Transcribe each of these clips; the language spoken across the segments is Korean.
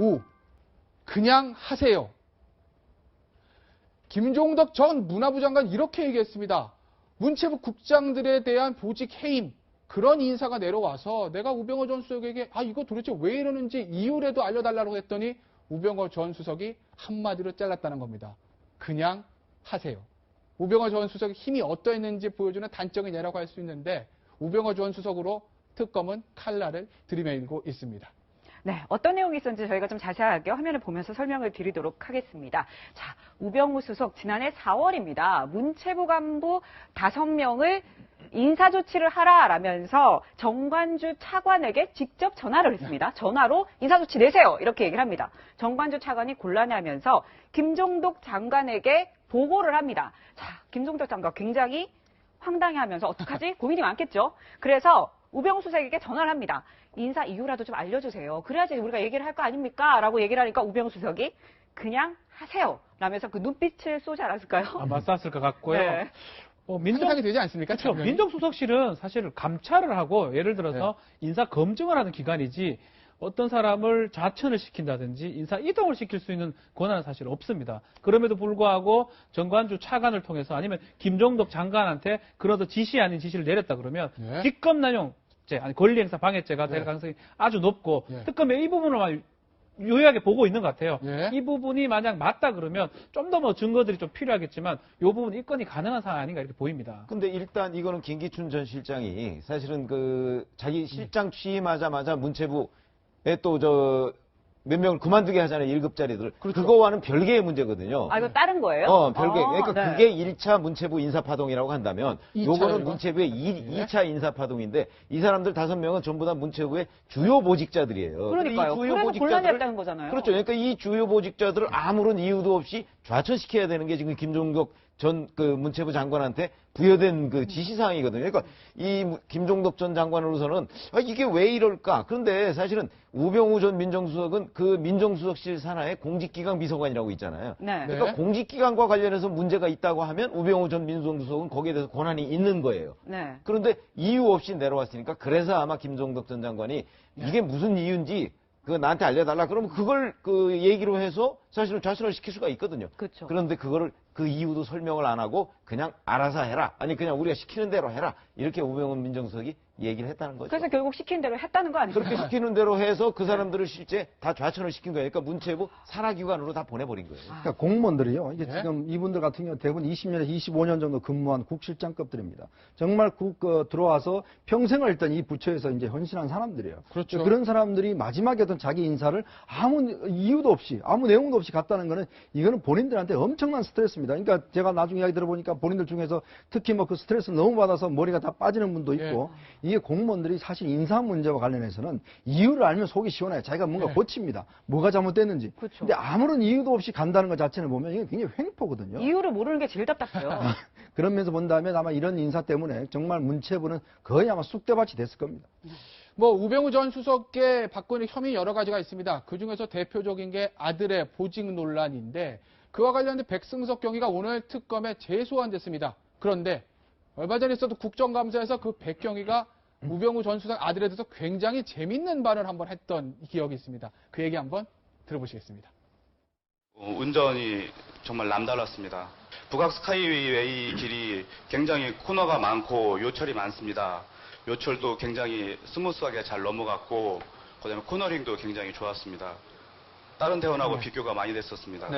5. 그냥 하세요. 김종덕 전 문화부 장관 이렇게 얘기했습니다. 문체부 국장들에 대한 보직 해임, 그런 인사가 내려와서 내가 우병호 전 수석에게 이거 도대체 왜 이러는지 이유라도 알려달라고 했더니 우병호 전 수석이 한마디로 잘랐다는 겁니다. 그냥 하세요. 우병호 전 수석의 힘이 어떠했는지 보여주는 단적인 예라고 할 수 있는데 우병호 전 수석으로 특검은 칼날을 들이밀고 있습니다. 네, 어떤 내용이 있었는지 저희가 좀 자세하게 화면을 보면서 설명을 드리도록 하겠습니다. 자, 우병우 수석 지난해 4월입니다. 문체부 간부 5명을 인사조치를 하라라면서 정관주 차관에게 직접 전화를 했습니다. 전화로 인사조치 내세요. 이렇게 얘기를 합니다. 정관주 차관이 곤란해하면서 김종덕 장관에게 보고를 합니다. 자, 김종덕 장관 굉장히 황당해하면서 어떡하지? 고민이 많겠죠. 그래서 우병우 수석에게 전화를 합니다. 인사 이유라도 좀 알려주세요. 그래야지 우리가 얘기를 할 거 아닙니까? 라고 얘기를 하니까 우병우 수석이 그냥 하세요. 라면서 그 눈빛을 쏘지 않았을까요? 맞쌌을 것 같고요. 네. 상상이 되지 않습니까? 그렇죠. 민정수석실은 사실 감찰을 하고 예를 들어서 인사 검증을 하는 기관이지 어떤 사람을 좌천을 시킨다든지 인사 이동을 시킬 수 있는 권한은 사실 없습니다. 그럼에도 불구하고 정관주 차관을 통해서 아니면 김종덕 장관한테 그런 지시 아닌 지시를 내렸다 그러면 직권남용죄, 아니 권리행사 방해죄가 될 가능성이 아주 높고 특검에 이 부분을 요약에 보고 있는 것 같아요. 이 부분이 만약 맞다 그러면 좀 더 뭐 증거들이 좀 필요하겠지만 이 부분 입건이 가능한 상황 아닌가 이렇게 보입니다. 근데 일단 이거는 김기춘 전 실장이 사실은 그 자기 실장 취임하자마자 문체부에 또 몇 명을 그만두게 하잖아요. 1급짜리들. 그렇죠. 그거와는 별개의 문제거든요. 이거 다른 거예요? 별개. 그러니까 네. 그게 1차 문체부 인사파동이라고 한다면 요거는 문체부의 2차 인사파동인데 이 사람들 5명은 전부 다 문체부의 주요 보직자들이에요. 그러니까요. 그래서 곤란했다는 거잖아요. 그렇죠. 그러니까 이 주요 보직자들을 아무런 이유도 없이 좌천시켜야 되는 게 지금 김종덕 전 그 문체부 장관한테 부여된 그 지시사항이거든요. 그러니까 이 김종덕 전 장관으로서는 이게 왜 이럴까? 그런데 사실은 우병우 전 민정수석은 그 민정수석실 산하에 공직기강 비서관이라고 있잖아요. 네. 그러니까 공직기관과 관련해서 문제가 있다고 하면 우병우 전 민정수석은 거기에 대해서 권한이 있는 거예요. 네. 그런데 이유 없이 내려왔으니까 그래서 아마 김종덕 전 장관이 이게 무슨 이유인지 그 나한테 알려달라. 그러면 그걸 그 얘기로 해서 사실은 좌천을 시킬 수가 있거든요. 그렇죠. 그런데 그거를 그 이유도 설명을 안 하고 그냥 알아서 해라. 아니 그냥 우리가 시키는 대로 해라. 이렇게 우병우 민정수석이 얘기를 했다는 거죠. 그래서 결국 시킨 대로 했다는 거 아닙니까? 그렇게 시키는 대로 해서 그 사람들을 실제 다 좌천을 시킨 거예요. 그러니까 문체부 산하기관으로 다 보내버린 거예요. 그러니까 공무원들이요. 이게 지금 이분들 같은 경우 대부분 20년에서 25년 정도 근무한 국실장급들입니다. 정말 들어와서 평생을 일단 이 부처에서 이제 헌신한 사람들이에요. 그렇죠. 그런 사람들이 마지막에 어떤 자기 인사를 아무 이유도 없이, 아무 내용도 없이 갔다는 거는 이거는 본인들한테 엄청난 스트레스입니다. 그러니까 제가 나중에 이야기 들어보니까 본인들 중에서 특히 뭐 그 스트레스 너무 받아서 머리가 다 빠지는 분도 있고 이게 공무원들이 사실 인사 문제와 관련해서는 이유를 알면 속이 시원해요. 자기가 뭔가 고칩니다. 뭐가 잘못됐는지. 그렇죠. 근데 아무런 이유도 없이 간다는 것 자체를 보면 이게 굉장히 횡포거든요. 이유를 모르는 게 제일 답답해요. 그런 면에서 본다면 아마 이런 인사 때문에 정말 문체부는 거의 아마 쑥대밭이 됐을 겁니다. 우병우 전 수석께 받고 있는 혐의 여러 가지가 있습니다. 그중에서 대표적인 게 아들의 보직 논란인데 그와 관련된 백승석 경위가 오늘 특검에 재소환됐습니다. 그런데 얼마 전에 있어도 국정감사에서 그 백경위가 우병우 전 수석 아들에 대해서 굉장히 재밌는 발언을 한번 했던 기억이 있습니다. 그 얘기 한번 들어보시겠습니다. 운전이 정말 남달랐습니다. 북악 스카이웨이 길이 굉장히 코너가 많고 요철이 많습니다. 요철도 굉장히 스무스하게 잘 넘어갔고 그다음에 코너링도 굉장히 좋았습니다. 다른 대원하고 비교가 많이 됐었습니다.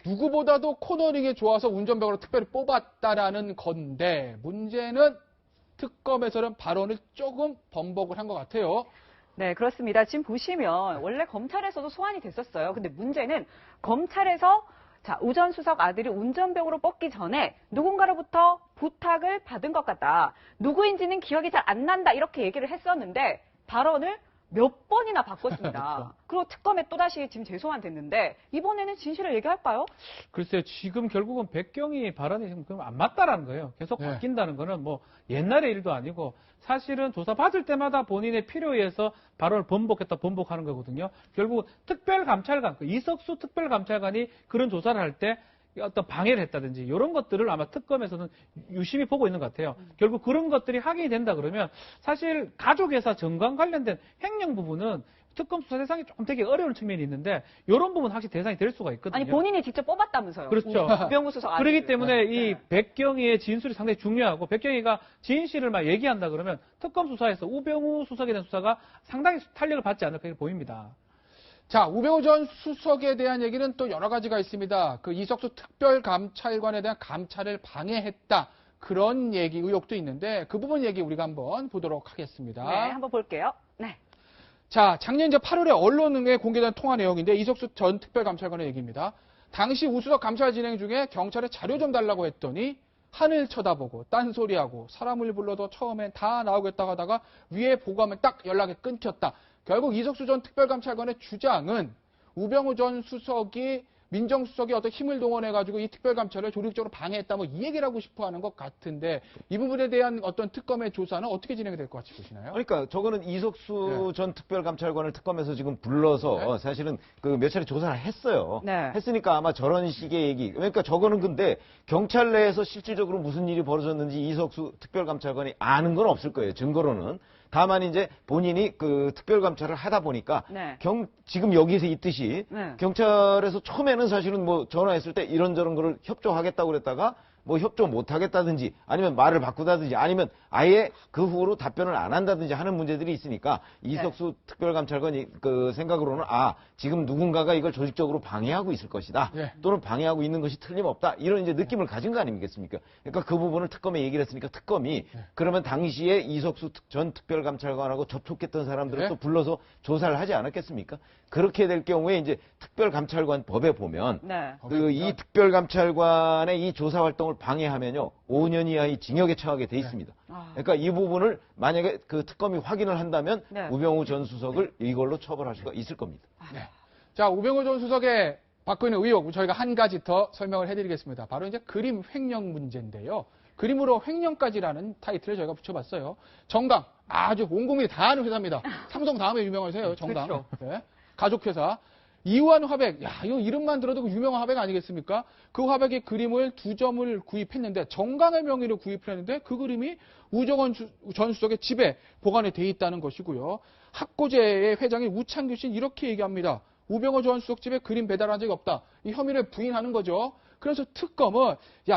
누구보다도 코너링이 좋아서 운전병으로 특별히 뽑았다라는 건데 문제는 특검에서는 발언을 조금 번복을 한 것 같아요. 네, 그렇습니다. 지금 보시면 원래 검찰에서도 소환이 됐었어요. 근데 문제는 검찰에서 우 전 수석 아들이 운전병으로 뽑기 전에 누군가로부터 부탁을 받은 것 같다. 누구인지는 기억이 잘 안 난다. 이렇게 얘기를 했었는데 발언을 몇 번이나 바꿨습니다. 그리고 특검에 또다시 지금 재소환됐는데 이번에는 진실을 얘기할까요? 글쎄요. 지금 결국은 백경이 발언이 지금 안 맞다라는 거예요. 계속 바뀐다는 거는 뭐 옛날의 일도 아니고 사실은 조사받을 때마다 본인의 필요에 의해서 발언을 번복하는 거거든요. 결국 특별감찰관, 이석수 특별감찰관이 그런 조사를 할 때 어떤 방해를 했다든지 이런 것들을 아마 특검에서는 유심히 보고 있는 것 같아요. 결국 그런 것들이 확인이 된다 그러면 사실 가족회사 정관 관련된 횡령 부분은 특검 수사 대상이 조금 되게 어려운 측면이 있는데 이런 부분 확실히 대상이 될 수가 있거든요. 아니 본인이 직접 뽑았다면서요. 그렇죠. 우병우 수석 아들. 그렇기 때문에 이 네. 백경희의 진술이 상당히 중요하고 백경희가 진실을 막 얘기한다 그러면 특검 수사에서 우병우 수석에 대한 수사가 상당히 탄력을 받지 않을까 보입니다. 자, 우병우 전 수석에 대한 얘기는 또 여러 가지가 있습니다. 그 이석수 특별감찰관에 대한 감찰을 방해했다. 그런 얘기, 의혹도 있는데 그 부분 얘기 우리가 한번 보도록 하겠습니다. 네, 한번 볼게요. 네. 자, 작년 이제 8월에 언론에 공개된 통화 내용인데 이석수 전 특별감찰관의 얘기입니다. 당시 우수석 감찰 진행 중에 경찰에 자료 좀 달라고 했더니 하늘 쳐다보고 딴소리하고 사람을 불러도 처음엔 다 나오겠다고 하다가 위에 보고하면 딱 연락이 끊겼다. 결국 이석수 전 특별감찰관의 주장은 우병우 전 수석이 민정수석이 어떤 힘을 동원해가지고 이 특별감찰을 조직적으로 방해했다, 뭐 이 얘기를 하고 싶어 하는 것 같은데 이 부분에 대한 어떤 특검의 조사는 어떻게 진행이 될 것 같이 보시나요? 그러니까 저거는 이석수 전 특별감찰관을 특검에서 지금 불러서 사실은 그 몇 차례 조사를 했어요. 네. 했으니까 아마 저런 식의 얘기. 그러니까 저거는 근데 경찰 내에서 실질적으로 무슨 일이 벌어졌는지 이석수 특별감찰관이 아는 건 없을 거예요. 증거로는. 다만 이제 본인이 그 특별감찰을 하다 보니까 네. 지금 여기서 있듯이 네. 경찰에서 처음에는 사실은 뭐 전화했을 때 이런저런 거를 협조하겠다고 그랬다가 뭐 협조 못 하겠다든지 아니면 말을 바꾸다든지 아니면 아예 그 후로 답변을 안 한다든지 하는 문제들이 있으니까 이석수 특별감찰관이 그 생각으로는 지금 누군가가 이걸 조직적으로 방해하고 있을 것이다. 네. 또는 방해하고 있는 것이 틀림없다. 이런 이제 느낌을 가진 거 아니겠습니까? 그러니까 그 부분을 특검에 얘기를 했으니까 특검이 그러면 당시에 이석수 전 특별감찰관하고 접촉했던 사람들을 네. 또 불러서 조사를 하지 않았겠습니까? 그렇게 될 경우에 이제 특별감찰관 법에 보면 네. 그 이 특별감찰관의 이 조사 활동을 방해하면요 5년 이하의 징역에 처하게 돼 있습니다. 그러니까 이 부분을 만약에 그 특검이 확인을 한다면 네. 우병우 전 수석을 이걸로 처벌할 수가 있을 겁니다. 자, 우병우 전 수석의 받고 있는 의혹 저희가 한 가지 더 설명을 해드리겠습니다. 바로 이제 그림 횡령 문제인데요. 그림으로 횡령까지라는 타이틀을 저희가 붙여봤어요. 정강, 아주 온 국민이 다 아는 회사입니다. 삼성 다음에 유명한 회사예요, 정강. 그렇죠. 네. 가족회사. 이우한 화백, 이거 이름만 들어도 그 유명한 화백 아니겠습니까? 그 화백의 그림을 2점을 구입했는데, 정강의 명의로 구입을 했는데, 그 그림이 우정원 전 수석의 집에 보관이 돼 있다는 것이고요. 학고제의 회장인 우창규 씨는 이렇게 얘기합니다. 우병우 전 수석 집에 그림 배달한 적이 없다. 이 혐의를 부인하는 거죠. 그래서 특검은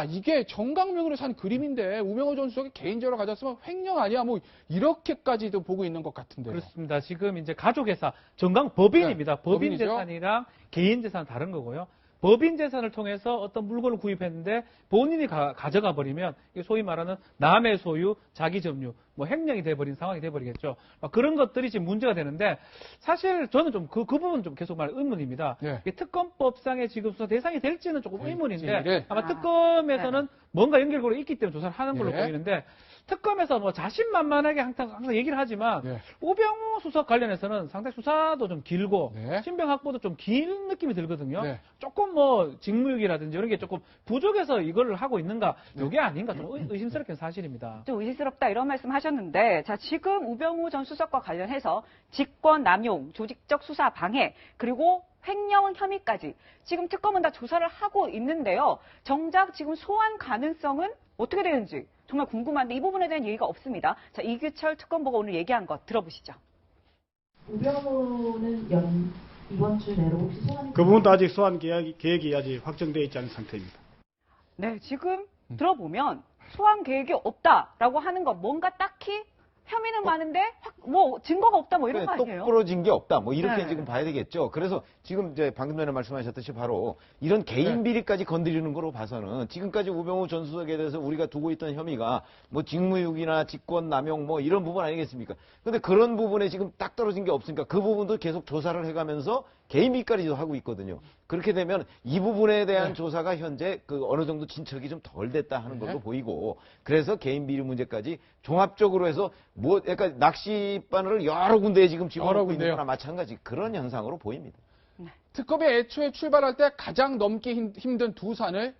이게 정강명으로 산 그림인데 우병우 전 수석이 개인적으로 가졌으면 횡령 아니야? 뭐 이렇게까지도 보고 있는 것 같은데요. 그렇습니다. 지금 이제 가족회사 정강 법인입니다. 네, 법인 법인이죠. 재산이랑 개인 재산은 다른 거고요. 법인 재산을 통해서 어떤 물건을 구입했는데 본인이 가져가 버리면 이게 소위 말하는 남의 소유, 자기 점유, 뭐 횡령이 돼버린 상황이 돼버리겠죠. 그런 것들이 지금 문제가 되는데 사실 저는 좀 그 부분 좀 계속 의문입니다. 네. 이게 특검법상에 지금 수사 대상이 될지는 조금 의문인데 네. 아마 특검에서는 뭔가 연결고리가 있기 때문에 조사를 하는 걸로 네. 보이는데 특검에서 뭐 자신만만하게 항상 얘기를 하지만 네. 우병우 수석 관련해서는 상당히 수사도 좀 길고 네. 신병 확보도 좀 긴 느낌이 들거든요. 네. 조금 뭐 직무유기라든지 이런 게 조금 부족해서 이걸 하고 있는가 이게 아닌가 좀 의심스럽긴 사실입니다. 좀 의심스럽다 이런 말씀 하셨는데 자 지금 우병우 전 수석과 관련해서 직권 남용, 조직적 수사 방해 그리고 횡령 혐의까지 지금 특검은 다 조사를 하고 있는데요. 정작 지금 소환 가능성은 어떻게 되는지 정말 궁금한데 이 부분에 대한 얘기가 없습니다. 자 이규철 특검보가 오늘 얘기한 것 들어보시죠. 우병우는 이번 주 내로 혹시 소환이 그 부분도 아직 소환 계획이 아직 확정되어 있지 않은 상태입니다. 네, 지금 들어보면 소환 계획이 없다라고 하는 거 뭔가 딱히 혐의는 많은데 뭐 증거가 없다 뭐 이런 거 아니에요? 똑 부러진 게 없다. 뭐 이렇게 네. 지금 봐야 되겠죠. 그래서 지금 이제 방금 전에 말씀하셨듯이 바로 이런 개인 비리까지 건드리는 거로 봐서는 지금까지 우병우 전 수석에 대해서 우리가 두고 있던 혐의가 뭐 직무유기나 직권 남용 뭐 이런 부분 아니겠습니까? 근데 그런 부분에 지금 딱 떨어진 게 없으니까 그 부분도 계속 조사를 해가면서 개인 비리까지도 하고 있거든요. 그렇게 되면 이 부분에 대한 조사가 현재 그 어느 정도 진척이 좀 덜 됐다 하는 걸로 보이고 그래서 개인 비리 문제까지 종합적으로 해서 뭐 약간 낚시바늘을 여러 군데에 지금 집어넣고 있는 거나 마찬가지 그런 현상으로 보입니다. 특검이 애초에 출발할 때 가장 넘기 힘든 두 산을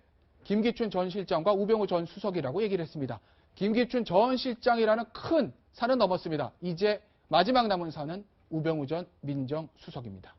김기춘 전 실장과 우병우 전 수석이라고 얘기를 했습니다. 김기춘 전 실장이라는 큰 산은 넘었습니다. 이제 마지막 남은 산은 우병우 전 민정수석입니다.